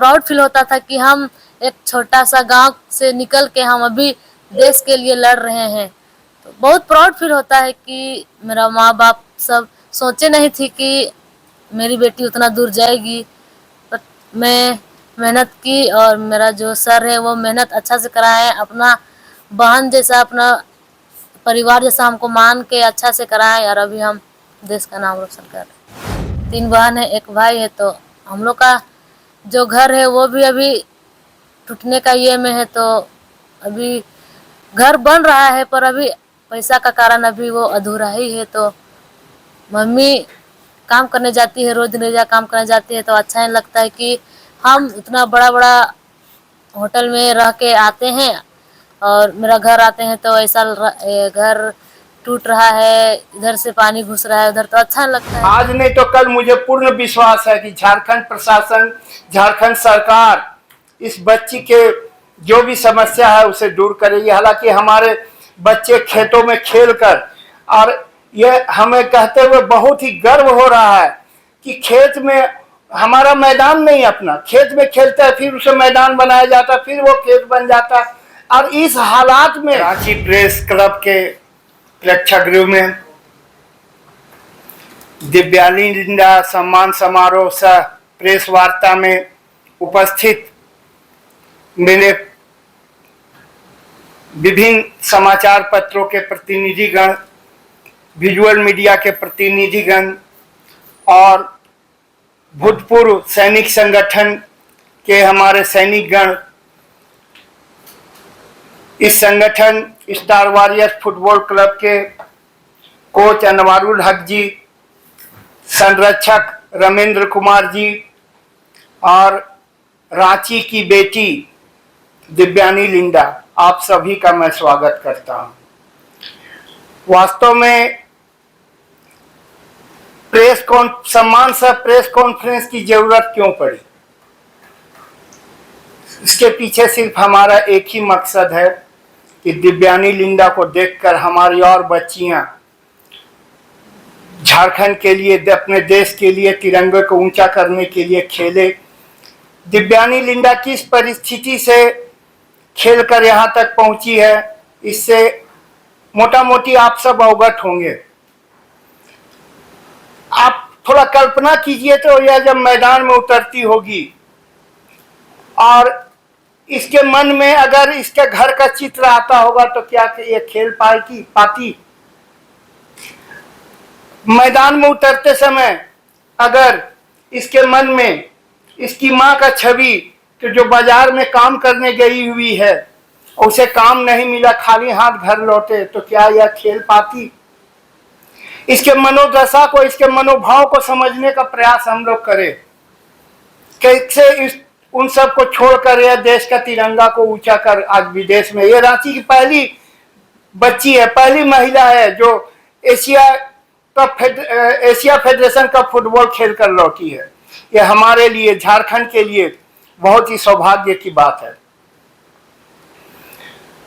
Proud feel होता था कि हम एक छोटा सा गांव से निकल के हम अभी देश के लिए लड़ रहे हैं। तो बहुत प्राउड फील होता है कि मेरा माँ बाप सब सोचे नहीं थी कि मेरी बेटी उतना दूर जाएगी। पर मैं मेहनत की और मेरा जो सर है वो मेहनत अच्छा से कराए, अपना बहन जैसा, अपना परिवार जैसा हमको मान के अच्छा से कराए, और अभी हम देश का नाम रोशन कर रहे हैं। 3 बहन है, 1 भाई है, तो हम लोग का जो घर है वो भी अभी टूटने का ये में है। तो अभी घर बन रहा है पर अभी पैसा का कारण अभी वो अधूरा ही है। तो मम्मी काम करने जाती है, रोज दिनचर्या काम करने जाती है, तो अच्छा नहीं लगता है कि हम उतना बड़ा बड़ा होटल में रह के आते हैं और मेरा घर आते हैं तो ऐसा घर टूट रहा है, इधर से पानी घुस रहा है उधर, तो अच्छा लगता है। आज नहीं तो कल मुझे पूर्ण विश्वास है कि झारखंड प्रशासन, झारखंड सरकार इस बच्ची के जो भी समस्या है उसे दूर करेगी। हालांकि हमारे बच्चे खेतों में खेलकर, और ये हमें कहते हुए बहुत ही गर्व हो रहा है कि खेत में हमारा मैदान नहीं, अपना खेत में खेलता है, फिर उसे मैदान बनाया जाता, फिर वो खेत बन जाता। और इस हालात में रांची प्रेस क्लब के प्रेक्षागृह में दिव्यानी लिंडा सम्मान समारोह सह प्रेस वार्ता में उपस्थित मेरे विभिन्न समाचार पत्रों के प्रतिनिधिगण, विजुअल मीडिया के प्रतिनिधिगण और भूतपूर्व सैनिक संगठन के हमारे सैनिकगण, इस संगठन स्टार वॉरियर्स फुटबॉल क्लब के कोच अनवारुल हक जी, संरक्षक रमेंद्र कुमार जी और रांची की बेटी दिव्यानी लिंडा, आप सभी का मैं स्वागत करता हूं। वास्तव में सम्मान से प्रेस कॉन्फ्रेंस की जरूरत क्यों पड़ी, इसके पीछे सिर्फ हमारा एक ही मकसद है कि दिव्यानी लिंडा को देखकर हमारी और बच्चियां झारखंड के लिए, अपने देश के लिए तिरंगे को ऊंचा करने के लिए खेले। दिव्यानी लिंडा किस परिस्थिति से खेलकर यहां तक पहुंची है, इससे मोटा मोटी आप सब अवगत होंगे। आप थोड़ा कल्पना कीजिए तो यह जब मैदान में उतरती होगी और इसके मन में अगर इसके घर का चित्र आता होगा तो क्या ये खेल पाती? मैदान में उतरते समय अगर इसके मन में इसकी मां का छवि, तो जो बाजार में काम करने गई हुई है, उसे काम नहीं मिला, खाली हाथ घर लौटे, तो क्या यह खेल पाती? इसके मनोदशा को, इसके मनोभाव को समझने का प्रयास हम लोग करें। कैसे उन सब को छोड़कर यह देश का तिरंगा को ऊंचा कर आज विदेश में, यह रांची की पहली बच्ची है, पहली महिला है जो एशिया फेडरेशन का फुटबॉल खेलकर लौटी है। यह हमारे लिए, झारखंड के लिए बहुत ही सौभाग्य की बात है।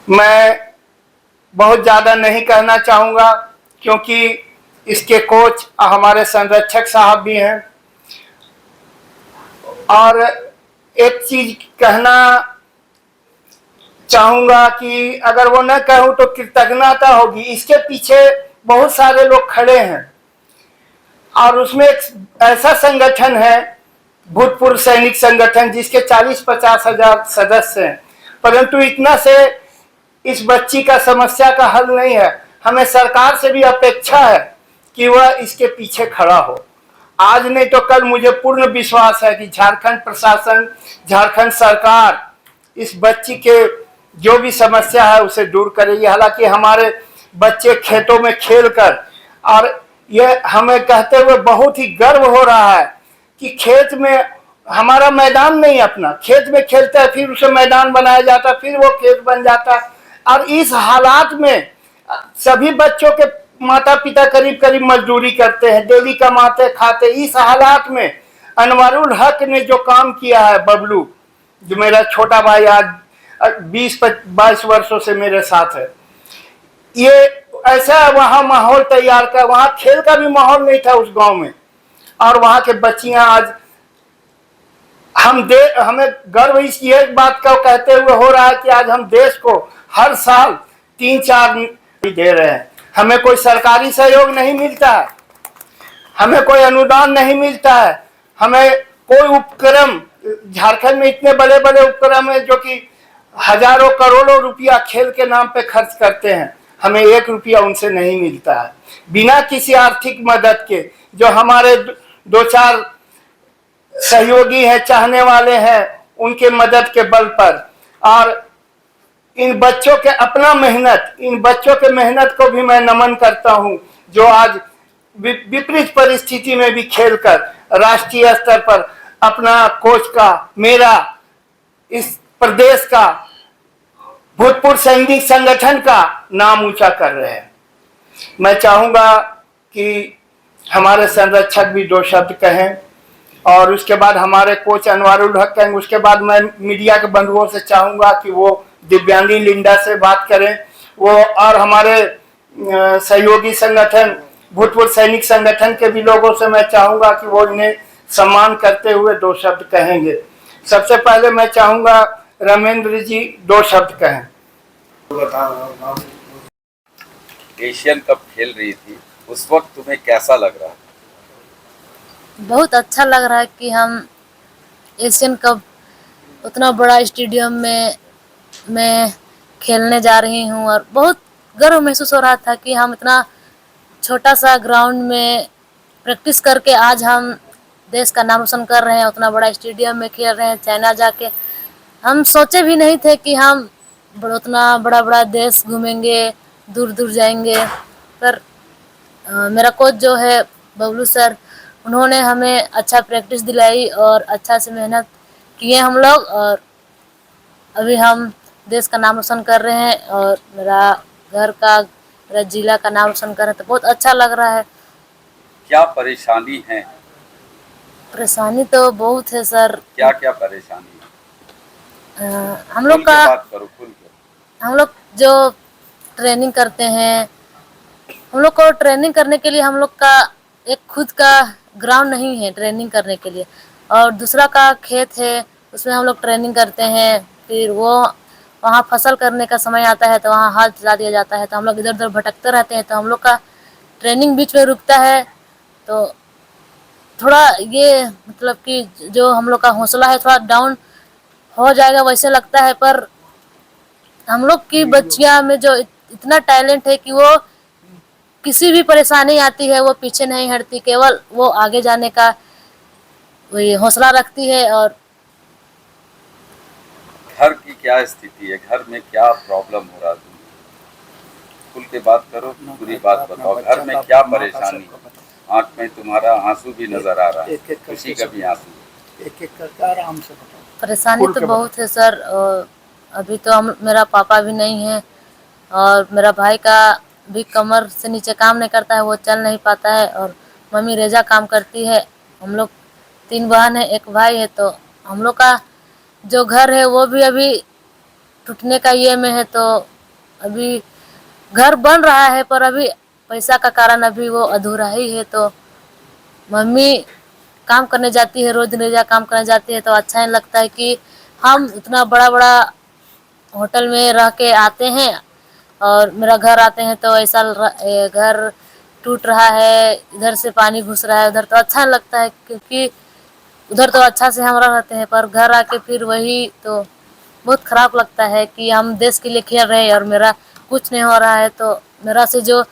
मैं बहुत ज्यादा नहीं कहना चाहूंगा क्योंकि इसके कोच हमारे संरक्षक साहब भी हैं। और एक चीज कहना चाहूंगा कि अगर वो न कहूं तो कृतज्ञता होगी, इसके पीछे बहुत सारे लोग खड़े हैं और उसमें एक ऐसा संगठन है, भूतपूर्व सैनिक संगठन, जिसके 40-50 हजार सदस्य हैं, परंतु इतना से इस बच्ची का समस्या का हल नहीं है। हमें सरकार से भी अपेक्षा है कि वह इसके पीछे खड़ा हो। आज नहीं तो कल मुझे पूर्ण विश्वास है कि झारखंड प्रशासन, झारखंड सरकार इस बच्ची के जो भी समस्या है उसे दूर करेगी। हालांकि हमारे बच्चे खेतों में खेलकर, और यह हमें कहते हुए बहुत ही गर्व हो रहा है कि खेत में हमारा मैदान नहीं, अपना खेत में खेलता है, फिर उसे मैदान बनाया जाता, फिर वो खेत बन जाता। और इस हालात में सभी बच्चों के माता पिता करीब करीब मजदूरी करते हैं, डेली कमाते खाते। इस हालात में अनवारुल हक ने जो काम किया है, बबलू जो मेरा छोटा भाई आज 20-22 वर्षों से मेरे साथ है, ये ऐसा वहां माहौल तैयार कर, वहां खेल का भी माहौल नहीं था उस गांव में, और वहां के बच्चियां आज हमें गर्व इस ये बात का कहते हुए हो रहा है कि आज हम देश को हर साल 3-4 दे रहे हैं। हमें कोई सरकारी सहयोग नहीं मिलता है, हमें कोई अनुदान नहीं मिलता है, हमें कोई उपक्रम, झारखंड में इतने बड़े बड़े उपक्रम है जो कि हजारों करोड़ों रुपया खेल के नाम पे खर्च करते हैं, हमें 1 रुपया उनसे नहीं मिलता है। बिना किसी आर्थिक मदद के जो हमारे 2-4 सहयोगी हैं, चाहने वाले हैं, उनके मदद के बल पर, और इन बच्चों के अपना मेहनत, इन बच्चों के मेहनत को भी मैं नमन करता हूं, जो आज विपरीत परिस्थिति में भी खेलकर राष्ट्रीय स्तर पर अपना कोच का, मेरा, इस प्रदेश का, भूतपूर्व सैनिक संगठन का नाम ऊंचा कर रहे हैं। मैं चाहूंगा कि हमारे संरक्षक भी 2 शब्द कहें और उसके बाद हमारे कोच अनवारुल हक कहेंगे। उसके बाद मैं मीडिया के बंधुओं से चाहूंगा कि वो दिव्यांगी लिंडा से बात करें, वो और हमारे सहयोगी संगठन, भूतपूर्व सैनिक संगठन के भी लोगों से मैं चाहूंगा कि वो इन्हें सम्मान करते हुए 2 शब्द कहेंगे। सबसे पहले मैं चाहूंगा रमेंद्र जी 2 शब्द कहें। एशियन कप खेल रही थी, उस वक्त तुम्हें कैसा लग रहा? बहुत अच्छा लग रहा है कि हम एशियन कप उतना बड़ा स्टेडियम में मैं खेलने जा रही हूँ, और बहुत गर्व महसूस हो रहा था कि हम इतना छोटा सा ग्राउंड में प्रैक्टिस करके आज हम देश का नाम रोशन कर रहे हैं, उतना बड़ा स्टेडियम में खेल रहे हैं, चाइना जाके। हम सोचे भी नहीं थे कि हम उतना बड़ा बड़ा देश घूमेंगे, दूर दूर जाएंगे। पर मेरा कोच जो है बबलू सर, उन्होंने हमें अच्छा प्रैक्टिस दिलाई और अच्छा से मेहनत किए हम लोग, और अभी हम देश का नाम रोशन कर रहे हैं और मेरा घर का, मेरा जिला का नाम रोशन कर रहे हैं, तो बहुत अच्छा लग रहा है। क्या परेशानी है? परेशानी तो बहुत है सर। क्या क्या परेशानी है? हम लोग खुल के का, बात करो, खुल के। हम लोग जो ट्रेनिंग करते हैं, हम लोग को ट्रेनिंग करने के लिए हम लोग का एक खुद का ग्राउंड नहीं है ट्रेनिंग करने के लिए, और दूसरा का खेत है, उसमें हम लोग ट्रेनिंग करते हैं। फिर वो वहाँ फसल करने का समय आता है तो वहाँ हाथ चला दिया जाता है, तो हम लोग इधर उधर भटकते रहते हैं, तो हम लोग का ट्रेनिंग बीच में रुकता है। तो थोड़ा ये मतलब कि जो हम लोग का हौसला है थोड़ा डाउन हो जाएगा वैसे लगता है, पर हम लोग की बच्चियां में जो इतना टैलेंट है कि वो किसी भी परेशानी आती है वो पीछे नहीं हटती, केवल वो आगे जाने का वही हौसला रखती है। और घर की क्या स्थिति है? घर में क्या प्रॉब्लम हो रहा है? खुल के बात करो, पूरी बात बताओ। घर में क्या परेशानी? आंख में तुम्हारा आंसू भी नजर आ रहा है, खुशी का भी आंसू। एक एक करके आराम से बताओ। परेशानी तो बहुत है सर। और अभी तो मेरा पापा भी नहीं है, और मेरा भाई का भी कमर से नीचे काम नहीं करता है, वो चल नहीं पाता है, और मम्मी रेजा काम करती है। हम लोग 3 बहन है, 1 भाई है, तो हम लोग का जो घर है वो भी अभी टूटने का ये में है। तो अभी घर बन रहा है पर अभी पैसा का कारण अभी वो अधूरा ही है। तो मम्मी काम करने जाती है, रोज रेजा काम करने जाती है, तो अच्छा नहीं लगता है कि हम उतना बड़ा बड़ा होटल में रह के आते हैं और मेरा घर आते हैं तो ऐसा घर टूट रहा है, इधर से पानी घुस रहा है उधर, तो अच्छा नहीं लगता है, क्योंकि उधर तो अच्छा से हम रहते हैं, पर घर आके फिर वही तो बहुत खराब लगता है कि हम देश के लिए खेल रहे हैं और मेरा कुछ नहीं हो रहा है। तो मेरा से जो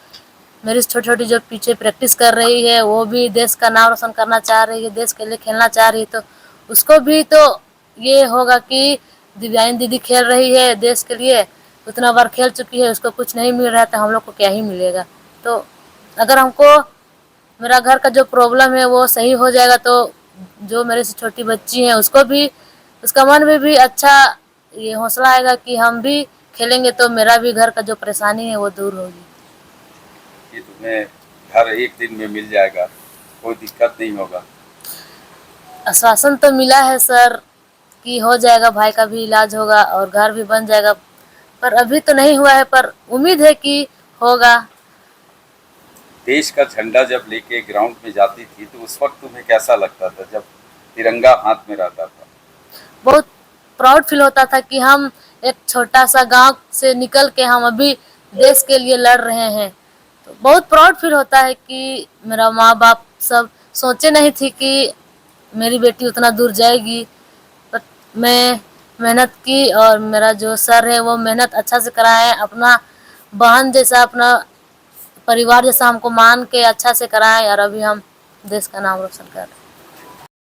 मेरी छोटी छोटी जो पीछे प्रैक्टिस कर रही है वो भी देश का नाम रोशन करना चाह रही है, देश के लिए खेलना चाह रही है, तो उसको भी तो ये होगा कि दिव्यांग दीदी खेल रही है देश के लिए, उतना बार खेल चुकी है, उसको कुछ नहीं मिल रहा है तो हम लोग को क्या ही मिलेगा। तो अगर हमको मेरा घर का जो प्रॉब्लम है वो सही हो जाएगा तो जो मेरे से छोटी बच्ची है उसको भी, उसका मन में भी अच्छा ये हौसला आएगा कि हम भी खेलेंगे तो मेरा भी घर का जो परेशानी है वो दूर होगी। कि तुम्हें घर एक दिन में मिल जाएगा, कोई दिक्कत नहीं होगा? आश्वासन तो मिला है सर कि हो जाएगा, भाई का भी इलाज होगा और घर भी बन जाएगा, पर अभी तो नहीं हुआ है, पर उम्मीद है कि होगा। देश का झंडा जब लेके ग्राउंड में जाती थी तो उस वक्त तुम्हें कैसा लगता था जब तिरंगा हाथ में रहता था? बहुत प्राउड फील होता था कि हम एक छोटा सा गांव से निकल के हम अभी देश के लिए लड़ रहे हैं। तो बहुत प्राउड फील होता है कि मेरा माँ बाप सब सोचे नहीं थी कि मेरी बेटी उतना दूर जाएगी। बट मैं मेहनत की और मेरा जो सर है वो मेहनत अच्छा से कराए, अपना बहन जैसा, अपना परिवार जैसा हमको मान के अच्छा से कराए और अभी हम देश का नाम रोशन कर रहे हैं।